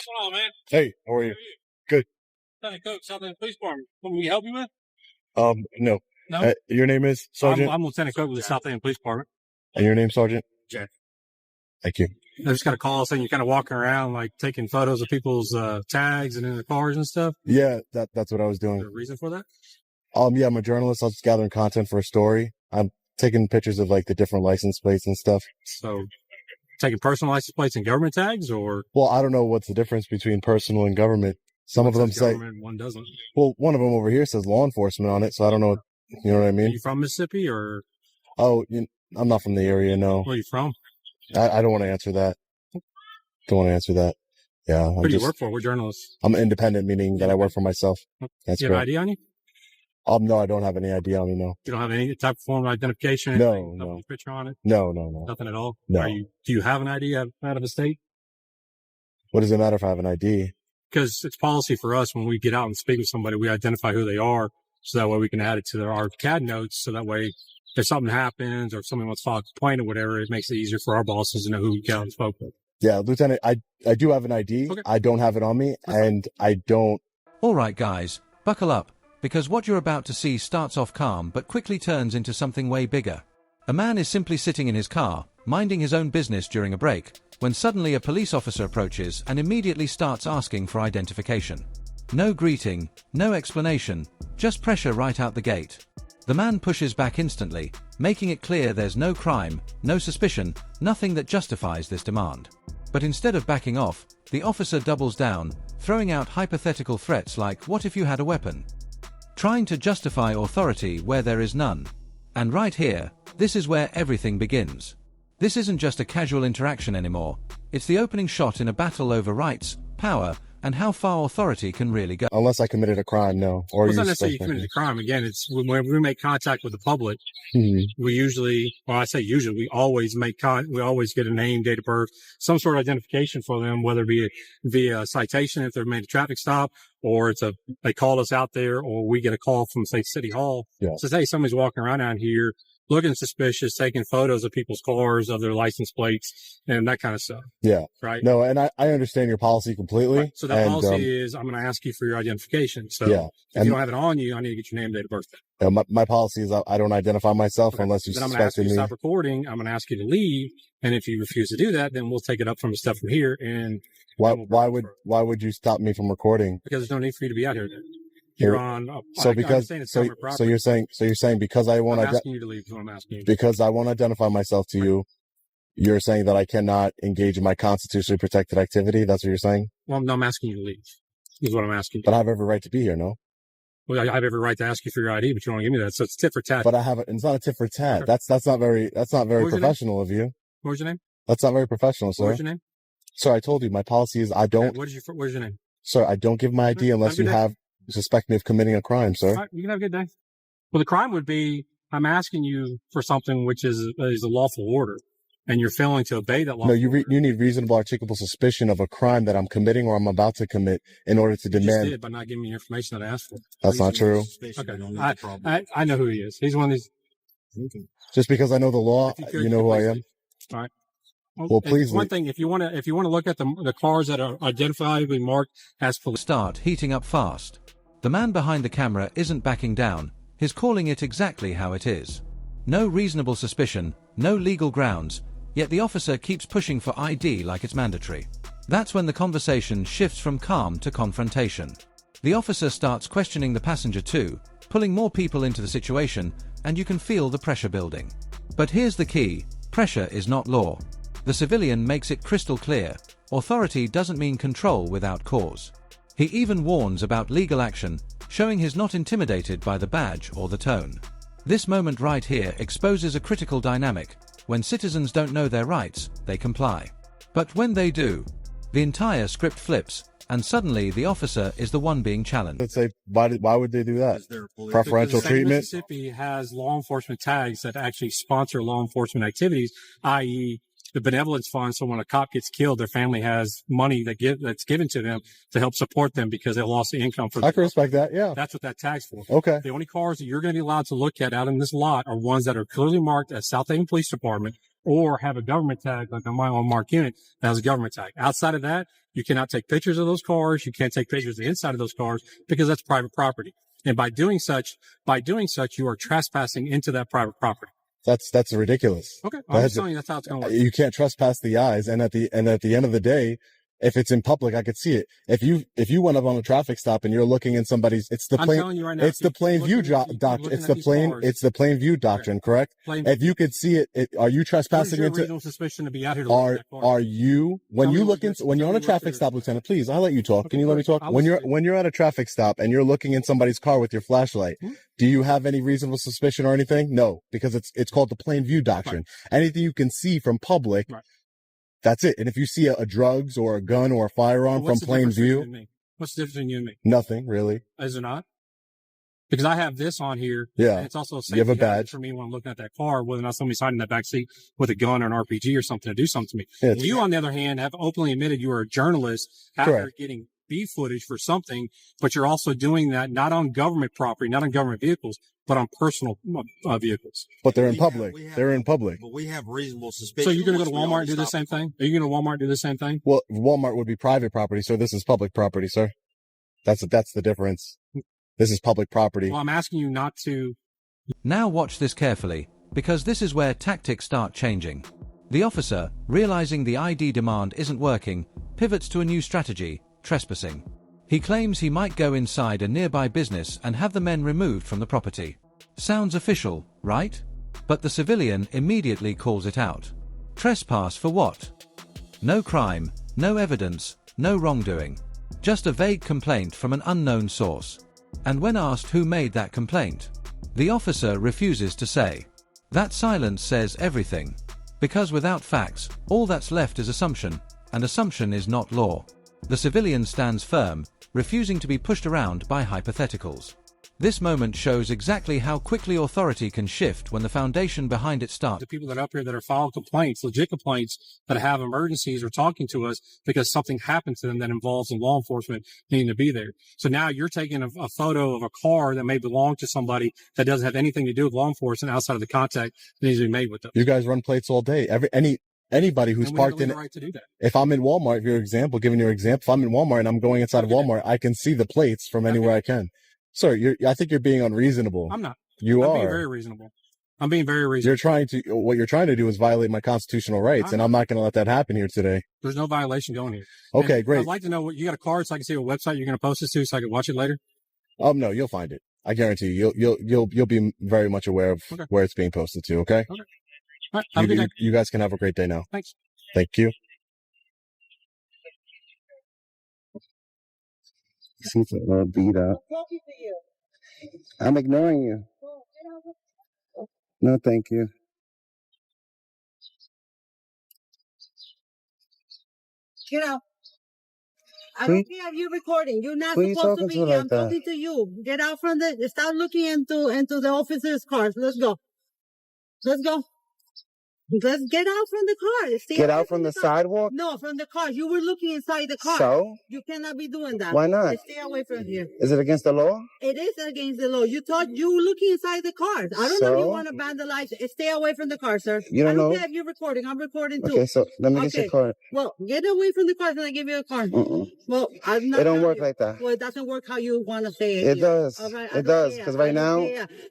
What's going on, man? Hey, how are you? Good. Lieutenant Cook, South End Police Department. What can we help you with? No. No? Your name is Sergeant? I'm Lieutenant Cook with the South End Police Department. And your name, Sergeant? Jack. Thank you. I just got a call saying you're kind of walking around, like taking photos of people's tags and in their cars and stuff. Yeah, that's what I was doing. Is there a reason for that? Yeah, I'm a journalist. I was just gathering content for a story. I'm taking pictures of like the different license plates and stuff. So, taking personal license plates and government tags, or? Well, I don't know what's the difference between personal and government. Some of them say, one doesn't. Well, one of them over here says law enforcement on it, so I don't know. You know what I mean? Are you from Mississippi, or? Oh, I'm not from the area, no. Where are you from? I don't want to answer that. Don't want to answer that. Yeah. Who do you work for? We're journalists. I'm independent, meaning that I work for myself. That's you have an ID on you? No, I don't have any ID on me, no. You don't have any type of form of identification? No. Picture on it? No. Nothing at all? No. Do you have an ID out of the state? What does it matter if I have an ID? Because it's policy for us when we get out and speak with somebody, we identify who they are, so that way we can add it to our CAD notes, so that way if something happens or if somebody wants to file a complaint or whatever, it makes it easier for our bosses to know who we got and spoke with. Yeah, Lieutenant, I do have an ID. Okay. I don't have it on me, and I don't... All right, guys, buckle up, because what you're about to see starts off calm but quickly turns into something way bigger. A man is simply sitting in his car, minding his own business during a break, when suddenly a police officer approaches and immediately starts asking for identification. No greeting, no explanation, just pressure right out the gate. The man pushes back instantly, making it clear there's no crime, no suspicion, nothing that justifies this demand. But instead of backing off, the officer doubles down, throwing out hypothetical threats like, "What if you had a weapon?" Trying to justify authority where there is none. And right here, this is where everything begins. This isn't just a casual interaction anymore, it's the opening shot in a battle over rights, power, and how far authority can really go. Unless I committed a crime, no. Or it's not necessarily you committed a crime. Again, it's when we make contact with the public, we usually, well, I say usually, we always we always get a name, date of birth, some sort of identification for them, whether it be via a citation if they've made a traffic stop, or they called us out there, or we get a call from, say, City Hall. Yeah. Says, hey, somebody's walking around out here looking suspicious, taking photos of people's cars, of their license plates, and that kind of stuff. Yeah. Right? No, and I understand your policy completely. Right. So that policy is, I'm going to ask you for your identification. So if you don't have it on you, I need to get your name, date of birth. My policy is I don't identify myself unless you suspect me. Then I'm going to ask you to stop recording. I'm going to ask you to leave. And if you refuse to do that, then we'll take it up from the stuff from here. And why would you stop me from recording? Because there's no need for you to be out here then. You're on. So you're saying because I won't I'm asking you to leave. Is what I'm asking you. Because I won't identify myself to you, you're saying that I cannot engage in my constitutionally protected activity. That's what you're saying. Well, no, I'm asking you to leave. Is what I'm asking you. But I have every right to be here. No. Well, I have every right to ask you for your ID, but you don't give me that. So it's tit for tat. But it's not a tit for tat. That's not very professional of you. What was your name? That's not very professional, sir. What was your name? Sir, I told you my policy is I don't. Okay, what is your name? Sir, I don't give my ID unless you suspect me of committing a crime, sir. All right, you can have a good day. Well, the crime would be I'm asking you for something which is a lawful order, and you're failing to obey that law. No, you need reasonable, articulable suspicion of a crime that I'm committing or I'm about to commit in order to demand. You just did by not giving me the information that I asked for. That's not true. Okay, I know who he is. He's one of these. Just because I know the law, you know who I am. All right. Well, please. One thing, if you want to look at the cars that are identifiably marked as police. Start heating up fast. The man behind the camera isn't backing down. He's calling it exactly how it is. No reasonable suspicion, no legal grounds, yet the officer keeps pushing for ID like it's mandatory. That's when the conversation shifts from calm to confrontation. The officer starts questioning the passenger too, pulling more people into the situation, and you can feel the pressure building. But here's the key: pressure is not law. The civilian makes it crystal clear: authority doesn't mean control without cause. He even warns about legal action, showing he's not intimidated by the badge or the tone. This moment right here exposes a critical dynamic. When citizens don't know their rights, they comply. But when they do, the entire script flips, and suddenly the officer is the one being challenged. Let's say, why would they do that? Preferential treatment? Mississippi has law enforcement tags that actually sponsor law enforcement activities, i.e., the benevolence fund. So when a cop gets killed, their family has money that's given to them to help support them because they lost the income. I can respect that. Yeah. That's what that tag's for. Okay. The only cars that you're going to be allowed to look at out in this lot are ones that are clearly marked as South Haven Police Department or have a government tag, like on my own marked unit, that has a government tag. Outside of that, you cannot take pictures of those cars. You can't take pictures of the inside of those cars because that's private property. And by doing such, you are trespassing into that private property. That's ridiculous. Okay. I'm just telling you that's how it's going to work. You can't trespass the eyes. And at the end of the day, if it's in public, I could see it. If you went up on a traffic stop and you're looking in somebody's, it's the plain view doctrine. It's the plain view doctrine, correct? If you could see it, are you trespassing into? Reasonable suspicion to be out here to are you when you're on a traffic stop, Lieutenant? Please, I'll let you talk. Can you let me talk? When you're at a traffic stop and you're looking in somebody's car with your flashlight, do you have any reasonable suspicion or anything? No, because it's called the plain view doctrine. Anything you can see from public. That's it. And if you see a drugs or a gun or a firearm from plain view. What's the difference between you and me? Nothing, really. Is it not? Because I have this on here. Yeah. And it's also a safety you have a badge for me when I'm looking at that car, whether or not somebody's hiding in that back seat with a gun or an RPG or something to do something to me. Yeah, you, on the other hand, have openly admitted you are a journalist after getting B footage for something, but you're also doing that not on government property, not on government vehicles, but on personal vehicles. But they're in public. They're in public. But we have reasonable suspicion. So you're going to go to Walmart and do the same thing? Are you going to Walmart and do the same thing? Well, Walmart would be private property, so this is public property, sir. That's the difference. This is public property. Well, I'm asking you not to. Now watch this carefully, because this is where tactics start changing. The officer, realizing the ID demand isn't working, pivots to a new strategy: trespassing. He claims he might go inside a nearby business and have the men removed from the property. Sounds official, right? But the civilian immediately calls it out. Trespass for what? No crime, no evidence, no wrongdoing. Just a vague complaint from an unknown source. And when asked who made that complaint, the officer refuses to say. That silence says everything. Because without facts, all that's left is assumption, and assumption is not law. The civilian stands firm, refusing to be pushed around by hypotheticals. This moment shows exactly how quickly authority can shift when the foundation behind it starts. The people that are up here that are filing complaints, legit complaints, that have emergencies, are talking to us because something happened to them that involves law enforcement needing to be there. So now you're taking a photo of a car that may belong to somebody that doesn't have anything to do with law enforcement outside of the contact that needs to be made with them. You guys run plates all day. Anybody who's parked in it. Right to do that. If I'm in Walmart, giving your example, if I'm in Walmart and I'm going inside of Walmart, I can see the plates from anywhere I can. Sir, I think you're being unreasonable. I'm not. I'm being very reasonable. I'm being very reasonable. What you're trying to do is violate my constitutional rights, and I'm not going to let that happen here today. There's no violation going here. Okay, and great. I'd like to know what you got a card so I can see what website you're going to post this to so I can watch it later. No, you'll find it. I guarantee you. You'll be very much aware of where it's being posted to. Okay. Okay. All right. Have a good day. You guys can have a great day now. Thanks. Thank you. She's a beat up. I'm ignoring you. No, thank you. Get out. I don't care if you're recording. You're not supposed to be here. I'm talking to you. Get out from stop looking into the officers' cars. Let's go. Let's go. Let's get out from the car. Get out from the sidewalk? No, from the car. You were looking inside the car. So? You cannot be doing that. Why not? Stay away from here. Is it against the law? It is against the law. You thought you were looking inside the cars. I don't know if you want to vandalize it. Stay away from the car, sir. You don't know? I don't care if you're recording. I'm recording too. Okay, so let me get your card. Well, get away from the cars and I give you a card. Well, I'm not. It don't work like that. Well, it doesn't work how you want to say it. It does. Right, it does. Because right now,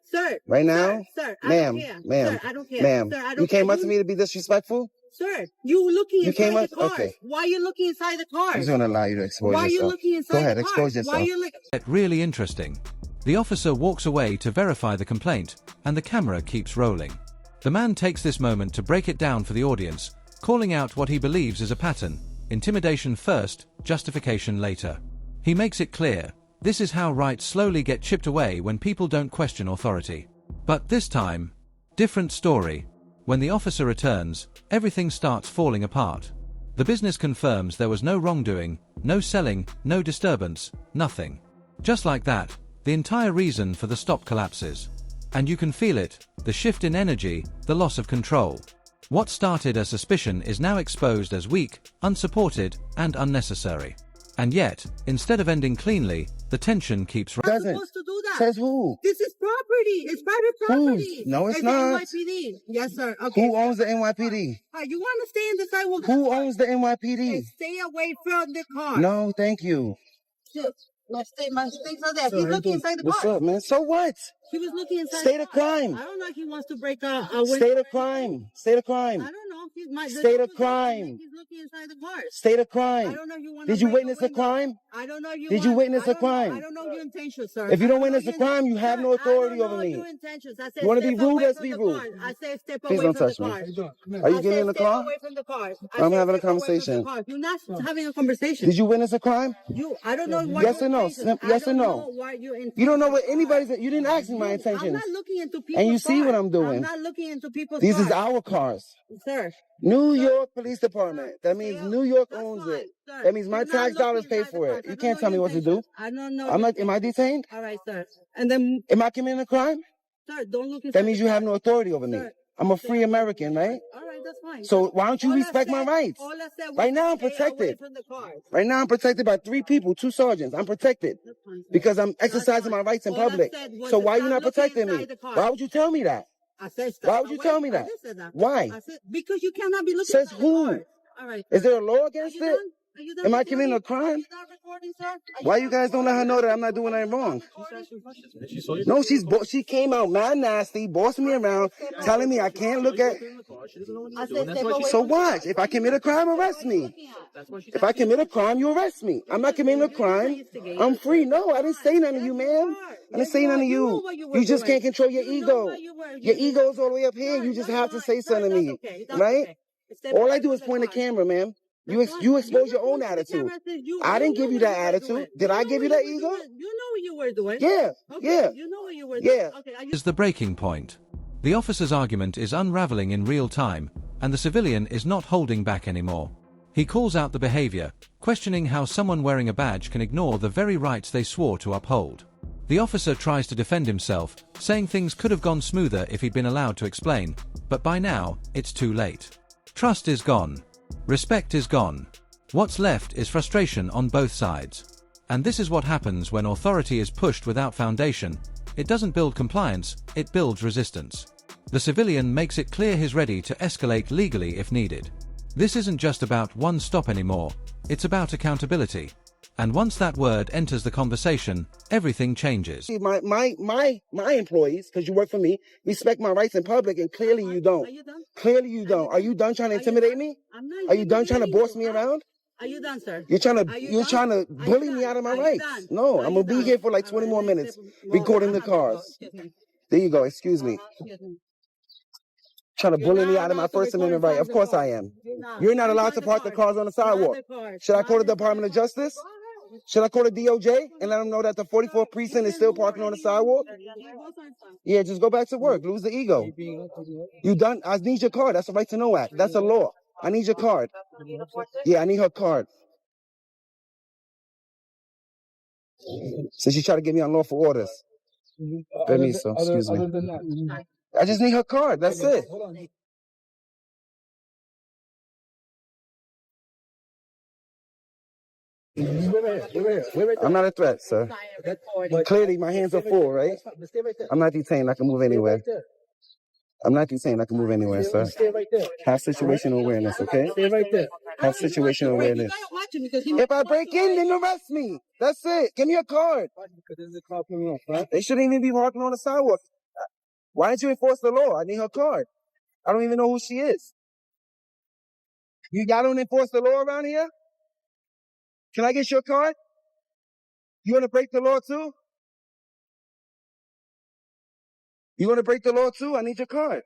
sir. Right now, sir, ma'am, sir, I don't care. Ma'am, sir, I don't you came care. up to me to be disrespectful? Sir, you were looking inside the cars. Okay. Why are you looking inside the cars? I'm just going to allow you to expose yourself. Why are you looking inside Go ahead, the cars? expose yourself. Why are you looking? Really interesting. The officer walks away to verify the complaint, and the camera keeps rolling. The man takes this moment to break it down for the audience, calling out what he believes is a pattern: intimidation first, justification later. He makes it clear, this is how rights slowly get chipped away when people don't question authority. But this time, different story. When the officer returns, everything starts falling apart. The business confirms there was no wrongdoing, no selling, no disturbance, nothing. Just like that, the entire reason for the stop collapses. And you can feel it, the shift in energy, the loss of control. What started as suspicion is now exposed as weak, unsupported, and unnecessary. And yet, instead of ending cleanly, the tension keeps rising. You're supposed to do that. Says who? This is property. It's private property. No, it's the not. NYPD. Yes, sir. Okay. Who owns the NYPD? You want to stay in the sidewalk? Who owns the NYPD? Stay away from the car. No, thank you. My things are there. He's looking inside the car. What's up, man? So what? He was looking inside State the of car. crime. I don't know if he wants to break a window. State of crime. State of crime. I don't know. State of crime. He's looking inside the car. State of I crime. don't know if you want Did you witness a crime? I don't know. Did you witness a crime? I don't know your intentions, sir. If you don't witness a crime, you have no authority over me. Your intentions. I said You want to be step rude? away Let's from be the rude. car. I said step Please away don't from touch the me. car. Are you I getting said in the step car? away from the car. I'm said having a step away from the conversation. car. You're not having a conversation. Did you witness a crime? I don't know what Yes your or no? intentions- Yes I or don't no? know what your You don't know what intentions anybody's. are. You didn't ask me my I'm intentions. not looking into people's And you see cars. what I'm doing. I'm not looking into people's These cars. is our cars. Sir. New York Police Department. That means Sir, New York that's owns fine, it. sir. That means my You're not tax dollars looking pay inside the for cars. it. I You don't can't know tell me your what to do. intentions. I don't know. I'm your not. Am I intentions. detained? All right, sir. And then, Am I committing a crime? sir, don't look inside That means the you car. have no authority over me. Sir, I'm a free American, right? all right, that's fine. So why don't you All I respect my said- rights? all I said was Right now I'm stay away protected. from the cars. Right now I'm protected by 3 people, 2 sergeants. I'm protected That's fine, sir. because I'm exercising my rights in All I public. said was So to why you stop not looking protecting me? inside the car. Why would you tell me that? I said stay Why would you away. tell me I that? did say that. Why? I said, because you cannot be looking Says inside who? the cars. All right. Is there a law Are against you it? done? Are you done Am I recording? committing a Are crime? you done recording, sir? Are Why done you guys don't let her know that I'm not doing anything wrong? No, she came out mad nasty, bossing me around, telling me I can't look at. I said step away So from the what? car. If I commit a crime, arrest me. If I commit a crime, you arrest me. I'm not committing a crime. I'm free. No, I didn't say nothing to you, man. I didn't say nothing to you. You just can't control your ego. Your ego's all the way up here. You just have to say something to me, right? All I do is point the camera, man. You expose your own attitude. I didn't give you that attitude. Did I give you that ego? You know what you were doing. Yeah, yeah. You know what you were doing. Yeah. Okay, Is the breaking point. The officer's argument is unraveling in real time, and the civilian is not holding back anymore. He calls out the behavior, questioning how someone wearing a badge can ignore the very rights they swore to uphold. The officer tries to defend himself, saying things could have gone smoother if he'd been allowed to explain, but by now, it's too late. Trust is gone. Respect is gone. What's left is frustration on both sides. And this is what happens when authority is pushed without foundation. It doesn't build compliance, it builds resistance. The civilian makes it clear he's ready to escalate legally if needed. This isn't just about one stop anymore, it's about accountability. And once that word enters the conversation, everything changes. My employees, because you work for me, respect my rights in public, and clearly you don't. Are you done? Clearly you don't. Are you done trying to intimidate me? I'm not Are you done trying to intimidating boss you. me around? Are you done, sir? You're trying Are you to done? Are you bully me done? out of my Are you rights. done? No, Are I'm you gonna be done? here for like All 20 right, more let's minutes step- well, recording I the have to go. cars. Excuse me. There you go. Excuse me. Excuse me. Trying to You're bully me not out of my allowed to First record Amendment right. inside Of the course car. I am. You're You're not allowed Inside to park the cars on the Not sidewalk. the car. Should I Not call the inside Department of Justice? Go ahead. Should I call the DOJ and let them know that the 44th precinct is still parking on the sidewalk? Yeah, just go back to work. Lose the ego. You done? I need your card. That's a right to know act. That's a law. I need your card. Yeah, I need her card. So she tried to get me unlawful orders. Permiso, excuse me. I just need her card. That's it. I'm not a threat, sir. Clearly, my hands are full, right? I'm not detained. I can move anywhere. I'm not detained. I can move anywhere, sir. Have situational awareness, okay? Stay right there. Have situational awareness. If I break in, then arrest me. That's it. Give me a card. They shouldn't even be parking on the sidewalk. Why didn't you enforce the law? I need her card. I don't even know who she is. Y'all don't enforce the law around here? Can I get your card? You want to break the law too? You want to break the law too? I need your card.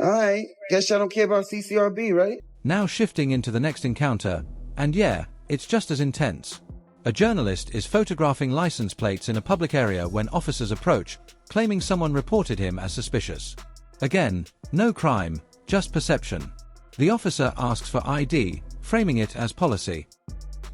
All right. Guess y'all don't care about CCRB, right? Now shifting into the next encounter, and yeah, it's just as intense. A journalist is photographing license plates in a public area when officers approach, claiming someone reported him as suspicious. Again, no crime, just perception. The officer asks for ID, framing it as policy.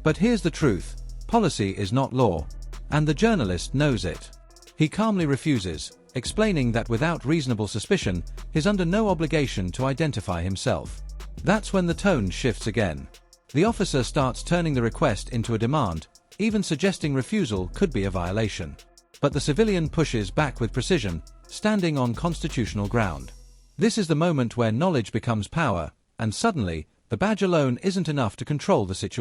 But here's the truth, policy is not law. And the journalist knows it. He calmly refuses, explaining that without reasonable suspicion, he's under no obligation to identify himself. That's when the tone shifts again. The officer starts turning the request into a demand, even suggesting refusal could be a violation. But the civilian pushes back with precision, standing on constitutional ground. This is the moment where knowledge becomes power, and suddenly, the badge alone isn't enough to control the situation.